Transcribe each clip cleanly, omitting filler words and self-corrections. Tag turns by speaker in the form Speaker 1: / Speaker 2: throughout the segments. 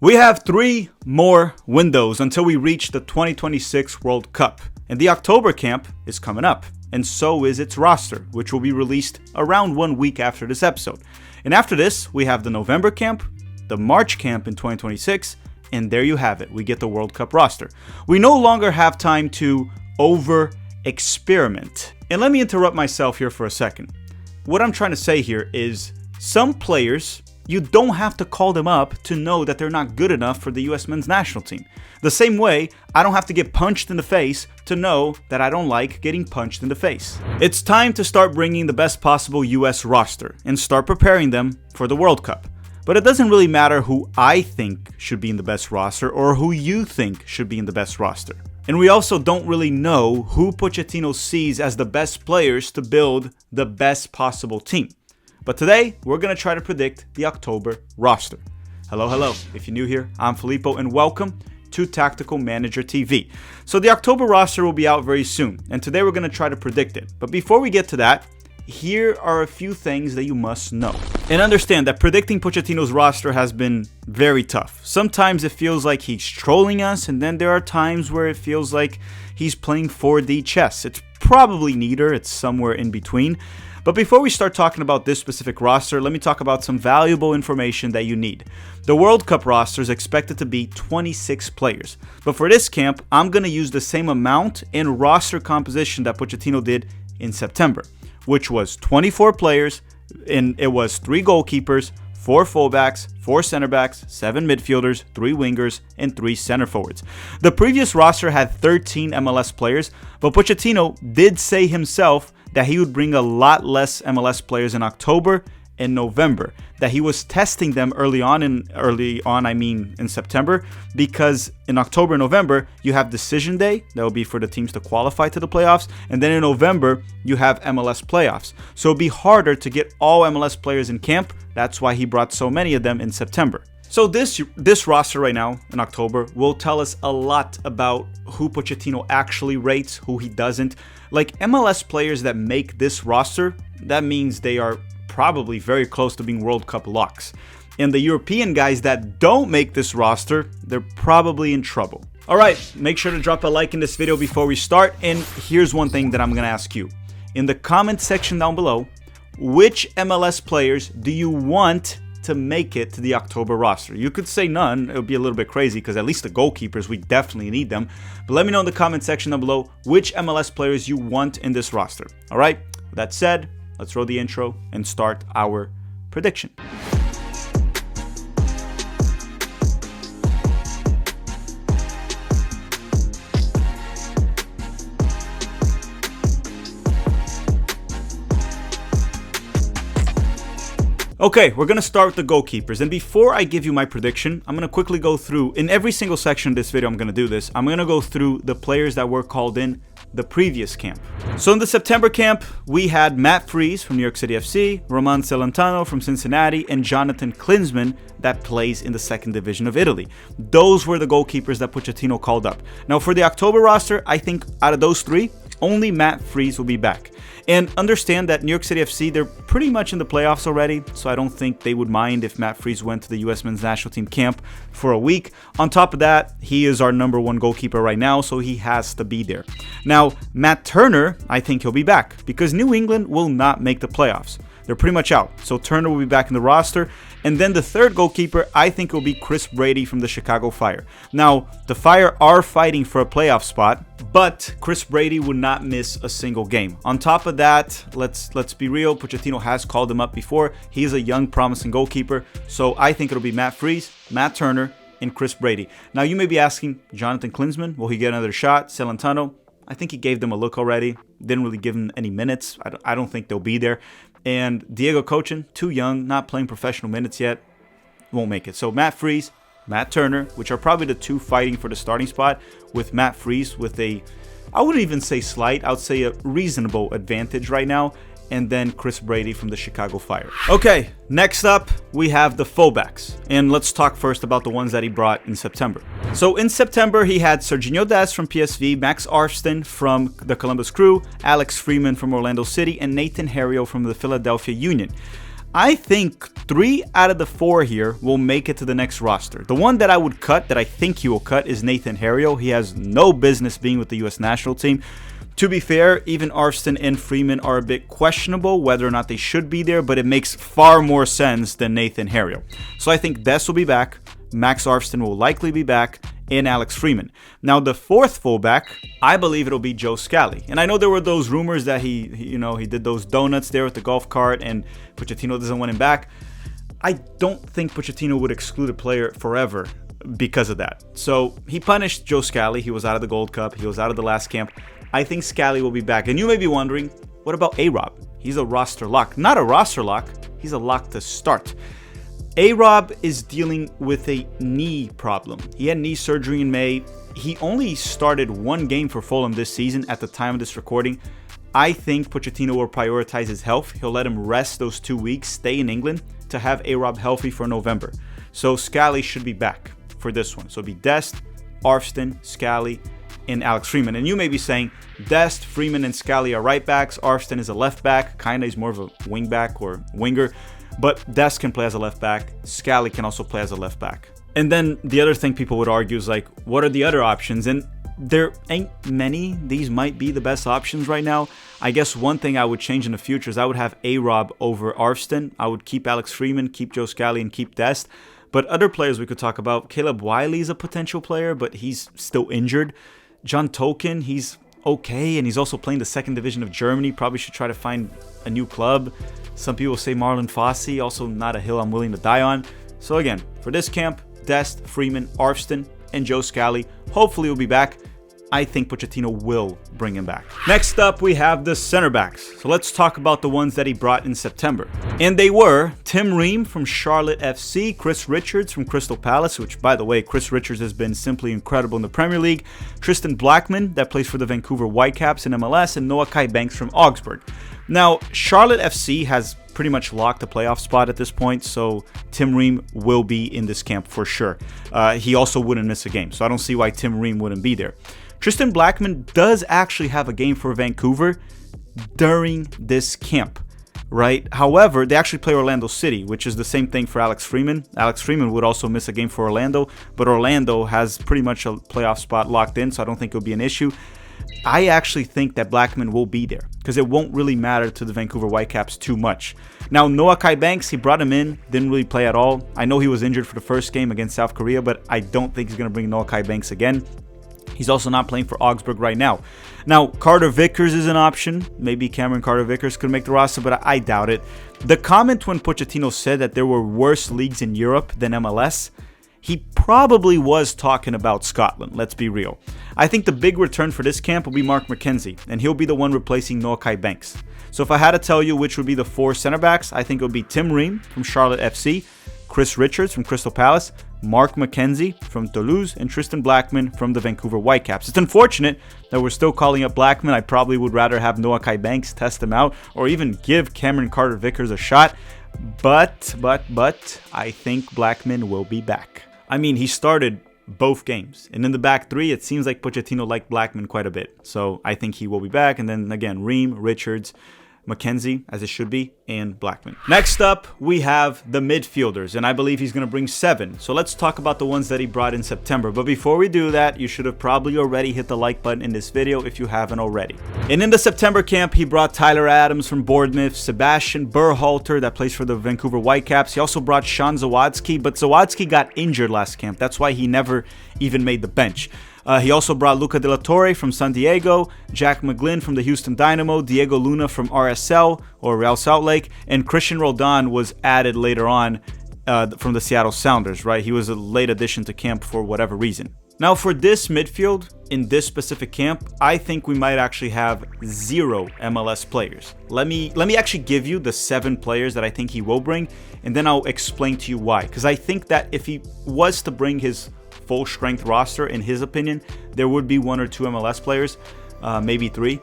Speaker 1: We have 3 more windows until we reach the 2026 World Cup, and the October camp is coming up, and so is its roster, which will be released around 1 week after this episode. And after this, we have the November camp, the March camp in 2026, and there you have it. We get the World Cup roster. We no longer have time to over-experiment. And let me interrupt myself here for a second. What I'm trying to say here is some players, you don't have to call them up to know that they're not good enough for the US men's national team. The same way, I don't have to get punched in the face to know that I don't like getting punched in the face. It's time to start bringing the best possible US roster and start preparing them for the World Cup. But it doesn't really matter who I think should be in the best roster or who you think should be in the best roster. And we also don't really know who Pochettino sees as the best players to build the best possible team. But today, we're going to try to predict the October roster. Hello. If you're new here, I'm Filippo, and welcome to Tactical Manager TV. So the October roster will be out very soon, and today we're going to try to predict it. But before we get to that, here are a few things that you must know. And understand that predicting Pochettino's roster has been very tough. Sometimes it feels like he's trolling us, and then there are times where it feels like he's playing 4D chess. It's probably neither, it's somewhere in between. But before we start talking about this specific roster, let me talk about some valuable information that you need. The World Cup roster is expected to be 26 players. But for this camp, I'm going to use the same amount and roster composition that Pochettino did in September, which was 24 players, and it was 3 goalkeepers, 4 fullbacks, 4 center backs, 7 midfielders, 3 wingers, and 3 center forwards. The previous roster had 13 MLS players, but Pochettino did say himself that he would bring a lot less MLS players in October and November, that he was testing them early on in September, because in October and November you have decision day, that will be for the teams to qualify to the playoffs, and then in November you have MLS playoffs. So it'll be harder to get all MLS players in camp. That's why he brought so many of them in September. So this roster right now in October will tell us a lot about who Pochettino actually rates, who he doesn't. Like MLS players that make this roster, that means they are probably very close to being World Cup locks. And the European guys that don't make this roster, they're probably in trouble. All right, make sure to drop a like in this video before we start. And here's one thing that I'm going to ask you. In the comment section down below, which MLS players do you want to make it to the October roster? You could say none. It would be a little bit crazy because at least the goalkeepers, we definitely need them. But let me know in the comment section down below which MLS players you want in this roster. All right, with that said, let's roll the intro and start our prediction. Okay, we're going to start with the goalkeepers, and before I give you my prediction, I'm going to quickly go through, in every single section of this video I'm going to do this, I'm going to go through the players that were called in the previous camp. So in the September camp, we had Matt Freese from New York City FC, Roman Celentano from Cincinnati, and Jonathan Klinsmann that plays in the 2nd division of Italy. Those were the goalkeepers that Pochettino called up. Now for the October roster, I think out of those 3, only Matt Freese will be back. And understand that New York City FC, they're pretty much in the playoffs already, so I don't think they would mind if Matt Freese went to the US men's national team camp for a week. On top of that, he is our #1 goalkeeper right now, so he has to be there. Now, Matt Turner, I think he'll be back, because New England will not make the playoffs. They're pretty much out, so Turner will be back in the roster. And then the 3rd goalkeeper, I think, will be Chris Brady from the Chicago Fire. Now, the Fire are fighting for a playoff spot, but Chris Brady would not miss a single game. On top of that, let's be real, Pochettino has called him up before. He's a young, promising goalkeeper, so I think it'll be Matt Freese, Matt Turner, and Chris Brady. Now, you may be asking, Jonathan Klinsmann, will he get another shot? Celentano, I think he gave them a look already. Didn't really give them any minutes. I don't think they'll be there. And Diego Cochin, too young, not playing professional minutes yet, won't make it. So Matt Freese, Matt Turner, which are probably the 2 fighting for the starting spot, with Matt Freese with a, I wouldn't even say slight, I would say a reasonable advantage right now. and then Chris Brady from the Chicago Fire. Okay, next up, we have the fullbacks. And let's talk first about the ones that he brought in September. So in September, he had Serginho Dest from PSV, Max Arston from the Columbus Crew, Alex Freeman from Orlando City, and Nathan Harrio from the Philadelphia Union. I think 3 out of the 4 here will make it to the next roster. The one that I would cut, that I think he will cut, is Nathan Harriel. He has no business being with the U.S. national team. To be fair, even Arfston and Freeman are a bit questionable whether or not they should be there, but it makes far more sense than Nathan Harriel. So I think Des will be back, Max Arfston will likely be back, and Alex Freeman. Now the 4th fullback, I believe it'll be Joe Scally. And I know there were those rumors that he did those donuts there with the golf cart and Pochettino doesn't want him back. I don't think Pochettino would exclude a player forever because of that. So he punished Joe Scally. He was out of the Gold Cup. He was out of the last camp. I think Scally will be back. And you may be wondering, what about A-Rob? He's a roster lock. Not a roster lock. He's a lock to start. A-Rob is dealing with a knee problem. He had knee surgery in May. He only started 1 game for Fulham this season at the time of this recording. I think Pochettino will prioritize his health. He'll let him rest those 2 weeks, stay in England to have A-Rob healthy for November. So Scally should be back for this one. So it'll be Dest, Arfston, Scally, and Alex Freeman. And you may be saying, Dest, Freeman, and Scally are right backs. Arfston is a left back. Kinda he's more of a wing back or winger. But Dest can play as a left back. Scally can also play as a left back. And then the other thing people would argue is like, what are the other options? And there ain't many. These might be the best options right now. I guess one thing I would change in the future is I would have A-Rob over Arfston. I would keep Alex Freeman, keep Joe Scally, and keep Dest. But other players we could talk about, Caleb Wiley is a potential player, but he's still injured. John Tolkien, he's okay, and he's also playing the 2nd division of Germany. Probably should try to find a new club. Some people say Marlon Fossey, also not a hill I'm willing to die on. So again, for this camp, Dest, Freeman, Arfston, and Joe Scally. Hopefully he'll be back. I think Pochettino will bring him back. Next up, we have the center backs. So let's talk about the ones that he brought in September. And they were Tim Ream from Charlotte FC, Chris Richards from Crystal Palace, which, by the way, Chris Richards has been simply incredible in the Premier League, Tristan Blackman, that plays for the Vancouver Whitecaps in MLS, and Noah Kai Banks from Augsburg. Now, Charlotte FC has pretty much locked a playoff spot at this point, so Tim Ream will be in this camp for sure. He also wouldn't miss a game, so I don't see why Tim Ream wouldn't be there. Tristan Blackman does actually have a game for Vancouver during this camp, right? However, they actually play Orlando City, which is the same thing for Alex Freeman. Alex Freeman would also miss a game for Orlando, but Orlando has pretty much a playoff spot locked in, so I don't think it'll be an issue. I actually think that Blackman will be there because it won't really matter to the Vancouver Whitecaps too much. Now, Noah Kai Banks, he brought him in, didn't really play at all. I know he was injured for the first game against South Korea, but I don't think he's going to bring Noah Kai Banks again. He's also not playing for Augsburg right now. Now, Carter Vickers is an option. Maybe Cameron Carter Vickers could make the roster, but I doubt it. The comment when Pochettino said that there were worse leagues in Europe than MLS, he probably was talking about Scotland, let's be real. I think the big return for this camp will be Mark McKenzie, and he'll be the one replacing Noah Kai Banks. So if I had to tell you which would be the 4 center backs, I think it would be Tim Ream from Charlotte FC, Chris Richards from Crystal Palace, Mark McKenzie from Toulouse, and Tristan Blackman from the Vancouver Whitecaps. It's unfortunate that we're still calling up Blackman. I probably would rather have Noah Kai Banks test him out or even give Cameron Carter Vickers a shot. But I think Blackman will be back. I mean, he started both games. And in the back 3, it seems like Pochettino liked Blackman quite a bit. So I think he will be back. And then again, Ream, Richards, McKenzie, as it should be, and Blackman. Next up, we have the midfielders, and I believe he's going to bring 7. So let's talk about the ones that he brought in September. But before we do that, you should have probably already hit the like button in this video if you haven't already. And in the September camp, he brought Tyler Adams from Bournemouth, Sebastian Berhalter, that plays for the Vancouver Whitecaps. He also brought Sean Zawadzki, but Zawadzki got injured last camp. That's why he never even made the bench. He also brought Luca De La Torre from San Diego, Jack McGlynn from the Houston Dynamo, Diego Luna from RSL, or Real Salt Lake, and Christian Roldan was added later on from the Seattle Sounders, right? He was a late addition to camp for whatever reason. Now for this midfield, in this specific camp, I think we might actually have 0 MLS players. Let me actually give you the 7 players that I think he will bring, and then I'll explain to you why. Because I think that if he was to bring his full strength roster, in his opinion, there would be 1 or 2 MLS players, maybe 3.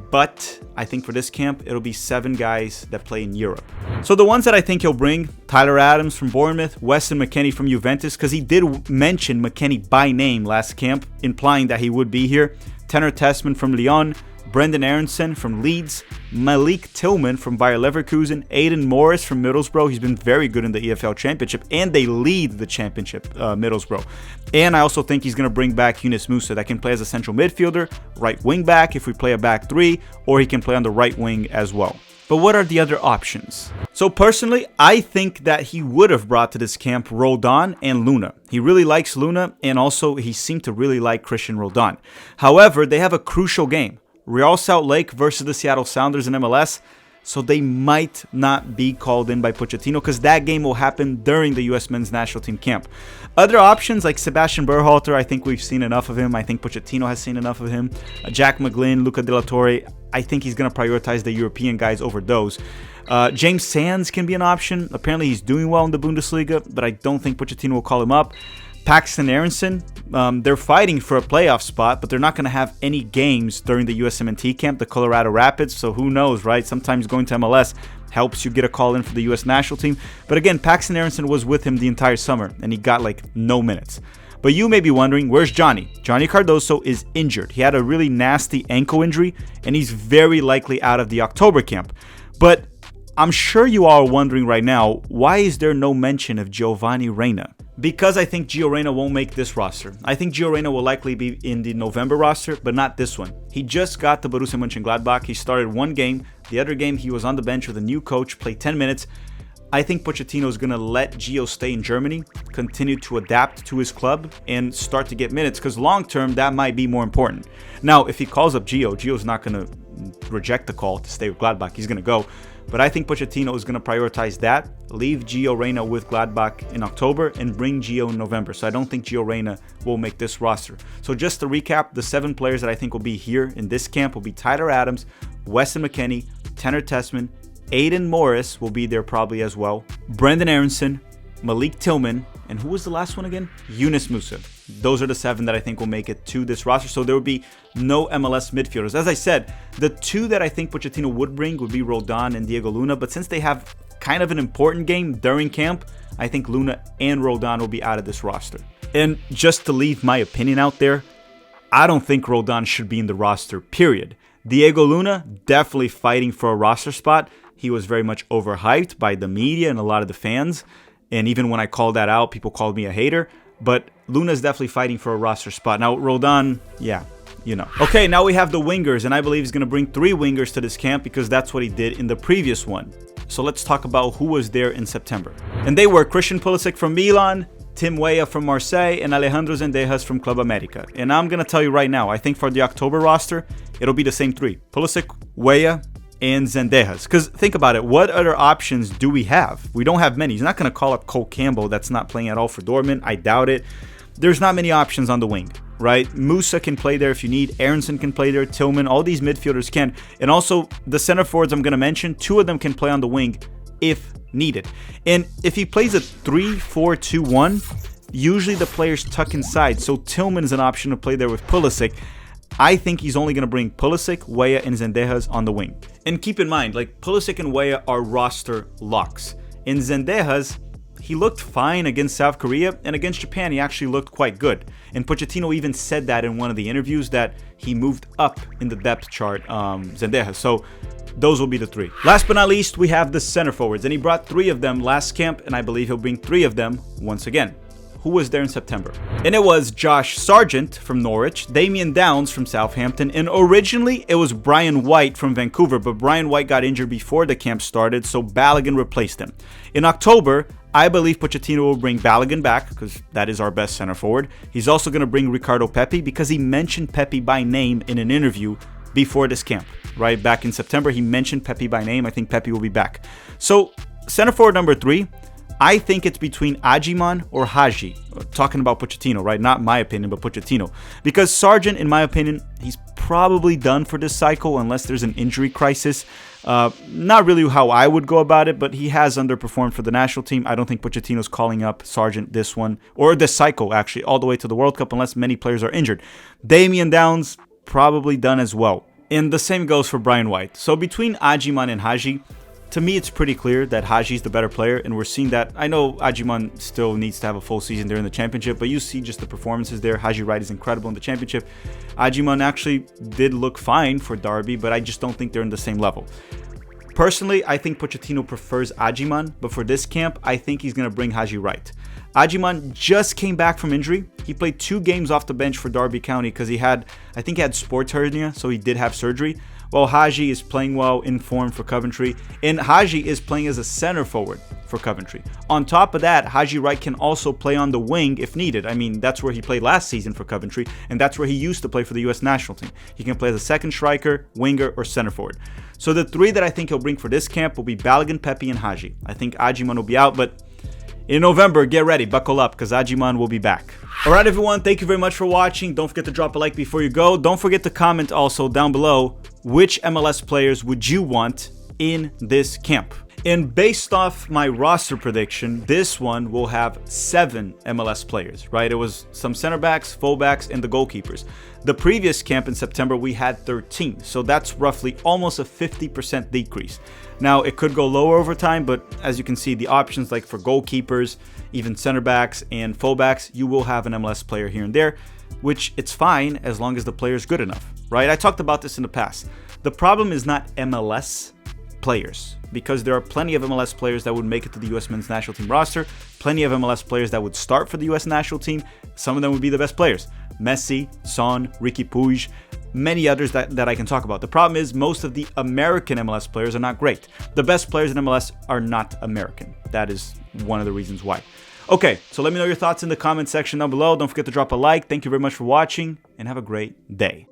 Speaker 1: But I think for this camp, it'll be 7 guys that play in Europe. So the ones that I think he'll bring, Tyler Adams from Bournemouth, Weston McKennie from Juventus, because he did mention McKennie by name last camp, implying that he would be here. Tanner Tessman from Lyon, Brendan Aronson from Leeds, Malik Tillman from Bayer Leverkusen, Aiden Morris from Middlesbrough. He's been very good in the EFL Championship, and they lead the championship, Middlesbrough. And I also think he's going to bring back Yunus Musa, that can play as a central midfielder, right wing back if we play a back three, or he can play on the right wing as well. But what are the other options? So personally, I think that he would have brought to this camp Roldan and Luna. He really likes Luna, and also he seemed to really like Christian Roldan. However, they have a crucial game. Real Salt Lake versus the Seattle Sounders in MLS, so they might not be called in by Pochettino because that game will happen during the U.S. men's national team camp. Other options like Sebastian Berhalter, I think we've seen enough of him. I think Pochettino has seen enough of him. Jack McGlynn, Luca De La Torre, I think he's going to prioritize the European guys over those. James Sands can be an option. Apparently he's doing well in the Bundesliga, but I don't think Pochettino will call him up. Paxton Aronson, they're fighting for a playoff spot, but they're not going to have any games during the USMNT camp, the Colorado Rapids, so who knows, right? Sometimes going to MLS helps you get a call in for the U.S. national team. But again, Paxton Aronson was with him the entire summer, and he got like no minutes. But you may be wondering, where's Johnny? Johnny Cardoso is injured. He had a really nasty ankle injury, and he's very likely out of the October camp. But I'm sure you all are wondering right now, why is there no mention of Giovanni Reyna? Because I think Gio Reyna won't make this roster. I think Gio Reyna will likely be in the November roster, but not this one. He just got to Borussia Mönchengladbach. He started one game. The other game, he was on the bench with a new coach, played 10 minutes. I think Pochettino is going to let Gio stay in Germany, continue to adapt to his club, and start to get minutes, because long-term, that might be more important. Now, if he calls up Gio's not going to reject the call to stay with Gladbach. He's going to go. But I think Pochettino is going to prioritize that, leave Gio Reyna with Gladbach in October, and bring Gio in November. So I don't think Gio Reyna will make this roster. So just to recap, the 7 players that I think will be here in this camp will be Tyler Adams, Weston McKennie, Tanner Tessman, Aiden Morris will be there probably as well, Brendan Aronson, Malik Tillman, and who was the last one again? Yunus Musa. Those are the 7 that I think will make it to this roster. So there will be no MLS midfielders. As I said, the 2 that I think Pochettino would bring would be Roldan and Diego Luna. But since they have kind of an important game during camp, I think Luna and Roldan will be out of this roster. And just to leave my opinion out there, I don't think Roldan should be in the roster, period. Diego Luna, definitely fighting for a roster spot. He was very much overhyped by the media and a lot of the fans. And even when I called that out, people called me a hater. But Luna's definitely fighting for a roster spot. Now, Roldan, yeah, you know. Okay, now we have the wingers, and I believe he's going to bring 3 wingers to this camp because that's what he did in the previous one. So let's talk about who was there in September. And they were Christian Pulisic from Milan, Tim Weah from Marseille, and Alejandro Zendejas from Club America. And I'm going to tell you right now, I think for the October roster, it'll be the same 3. Pulisic, Weah, and Zendejas. Because think about it, what other options do we have? We don't have many. He's not going to call up Cole Campbell that's not playing at all for Dortmund. I doubt it. There's not many options on the wing, right? Musa can play there if you need. Aronson can play there. Tillman, all these midfielders can. And also, the center forwards I'm going to mention, 2 of them can play on the wing if needed. And if he plays a 3-4-2-1, usually the players tuck inside. So Tillman is an option to play there with Pulisic. I think he's only going to bring Pulisic, Weah, and Zendejas on the wing. And keep in mind, like, Pulisic and Weah are roster locks. In Zendejas, he looked fine against South Korea, and against Japan, he actually looked quite good. And Pochettino even said that in one of the interviews, that he moved up in the depth chart, Zendejas. So those will be the 3. Last but not least, we have the center forwards, and he brought 3 of them last camp, and I believe he'll bring 3 of them once again. Who was there in September? And it was Josh Sargent from Norwich, Damian Downs from Southampton, and originally it was Brian White from Vancouver, but Brian White got injured before the camp started, so Balogun replaced him. In October, I believe Pochettino will bring Balogun back, because that is our best center forward. He's also going to bring Ricardo Pepi, because he mentioned Pepi by name in an interview before this camp, right? Back in September, he mentioned Pepi by name. I think Pepi will be back. So, center forward number 3, I think it's between Ajiman or Haji. Talking about Pochettino, right? Not my opinion, but Pochettino. Because Sargent, in my opinion, he's probably done for this cycle unless there's an injury crisis. Not really how I would go about it, but he has underperformed for the national team. I don't think Pochettino's calling up Sargent this one, or this cycle, actually, all the way to the World Cup, unless many players are injured. Damian Downs, probably done as well. And the same goes for Brian White. So between Ajiman and Haji, to me, it's pretty clear that Haji's the better player, and we're seeing that. I know Agyemang still needs to have a full season there in the championship, but you see just the performances there. Haji Wright is incredible in the championship. Agyemang actually did look fine for Derby, but I just don't think they're in the same level. Personally, I think Pochettino prefers Agyemang, but for this camp, I think he's going to bring Haji Wright. Agyemang just came back from injury. He played 2 games off the bench for Derby County because I think he had sports hernia, so he did have surgery. While Haji is playing well, in form for Coventry, and Haji is playing as a center forward for Coventry. On top of that, Haji Wright can also play on the wing if needed. I mean, that's where he played last season for Coventry, and that's where he used to play for the US national team. He can play as a second striker, winger, or center forward. So the 3 that I think he'll bring for this camp will be Balogun, Pepe, and Haji. I think Agyemang will be out, but in November, get ready, buckle up, because Agyemang will be back. Alright everyone, thank you very much for watching. Don't forget to drop a like before you go. Don't forget to comment also down below which MLS players would you want in this camp. And based off my roster prediction, this one will have 7 MLS players, right? It was some center backs, fullbacks, and the goalkeepers. The previous camp in September, we had 13. So that's roughly almost a 50% decrease. Now, it could go lower over time, but as you can see, the options like for goalkeepers, even center backs and fullbacks, you will have an MLS player here and there, which it's fine as long as the player is good enough, right? I talked about this in the past. The problem is not MLS players, because there are plenty of MLS players that would make it to the US men's national team roster, plenty of MLS players that would start for the US national team. Some of them would be the best players. Messi, Son, Ricky Puig, many others that I can talk about. The problem is most of the American MLS players are not great. The best players in MLS are not American. That is one of the reasons why. Okay, so let me know your thoughts in the comment section down below. Don't forget to drop a like. Thank you very much for watching, and have a great day.